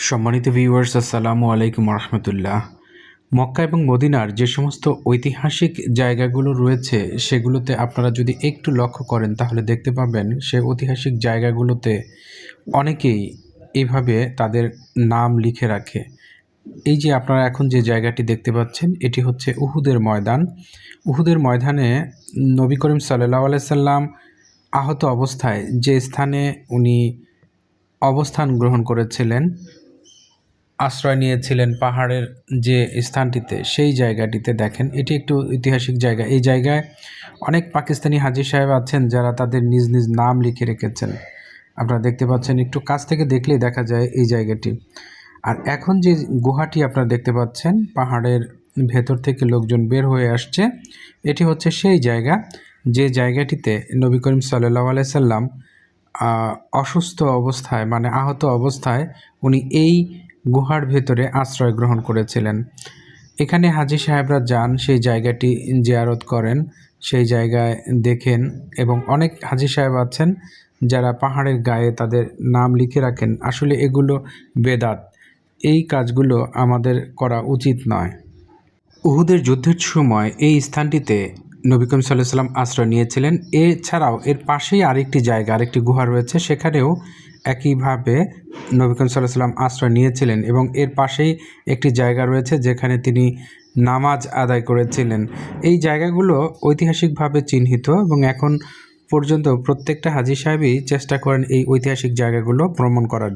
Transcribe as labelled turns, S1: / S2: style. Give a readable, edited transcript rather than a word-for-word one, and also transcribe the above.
S1: সম্মানিত ভিউয়ার্স, আসসালামু আলাইকুম রহমতুল্লাহ। মক্কা এবং মদিনার যে সমস্ত ঐতিহাসিক জায়গাগুলো রয়েছে সেগুলোতে আপনারা যদি একটু লক্ষ্য করেন তাহলে দেখতে পাবেন সে ঐতিহাসিক জায়গাগুলোতে অনেকেই এইভাবে তাদের নাম লিখে রাখে। এই যে আপনারা এখন যে জায়গাটি দেখতে পাচ্ছেন এটি হচ্ছে উহুদের ময়দান। উহুদের ময়দানে নবী করিম সাল্লাল্লাহু আলাইহি সাল্লাম আহত অবস্থায় যে স্থানে উনি অবস্থান গ্রহণ করেছিলেন, আশ্রয় নিয়েছিলেন পাহাড়ের যে স্থানটিতে, সেই জায়গাটিতে দেখেন এটি একটু ঐতিহাসিক জায়গা। এই জায়গায় অনেক পাকিস্তানি হাজী সাহেব আছেন যারা তাদের নিজ নিজ নাম লিখে রেখেছেন। আপনারা দেখতে পাচ্ছেন, একটু কাছ থেকে দেখলেই দেখা যায় এই জায়গাটি। আর এখন যে গুহাটি আপনারা দেখতে পাচ্ছেন, পাহাড়ের ভেতর থেকে লোকজন বের হয়ে আসছে, এটি হচ্ছে সেই জায়গা যে জায়গাটিতে নবী করিম সাল্লাল্লাহু আলাইহি সাল্লাম অসুস্থ অবস্থায় মানে আহত অবস্থায় উনি এই গুহার ভেতরে আশ্রয় গ্রহণ করেছিলেন। এখানে হাজী সাহেবরা যান, সেই জায়গাটি জিয়ারত করেন, সেই জায়গায় দেখেন, এবং অনেক হাজী সাহেব আছেন যারা পাহাড়ের গায়ে তাদের নাম লিখে রাখেন। আসলে এগুলো বেদাত, এই কাজগুলো আমাদের করা উচিত নয়। উহুদের যুদ্ধের সময় এই স্থানটিতে নবী করিম সাল্লাল্লাহু আলাইহি সাল্লাম আশ্রয় নিয়েছিলেন। এছাড়াও এর পাশেই আরেকটি জায়গা, আরেকটি গুহা রয়েছে, সেখানেও একইভাবে নবী করিম সাল্লাল্লাহু আলাইহি সাল্লাম আশ্রয় নিয়েছিলেন এবং এর পাশেই একটি জায়গা রয়েছে যেখানে তিনি নামাজ আদায় করেছিলেন। এই জায়গাগুলো ঐতিহাসিকভাবে চিহ্নিত এবং এখন পর্যন্ত প্রত্যেকটা হাজী সাহেবই চেষ্টা করেন এই ঐতিহাসিক জায়গাগুলো ভ্রমণ করার।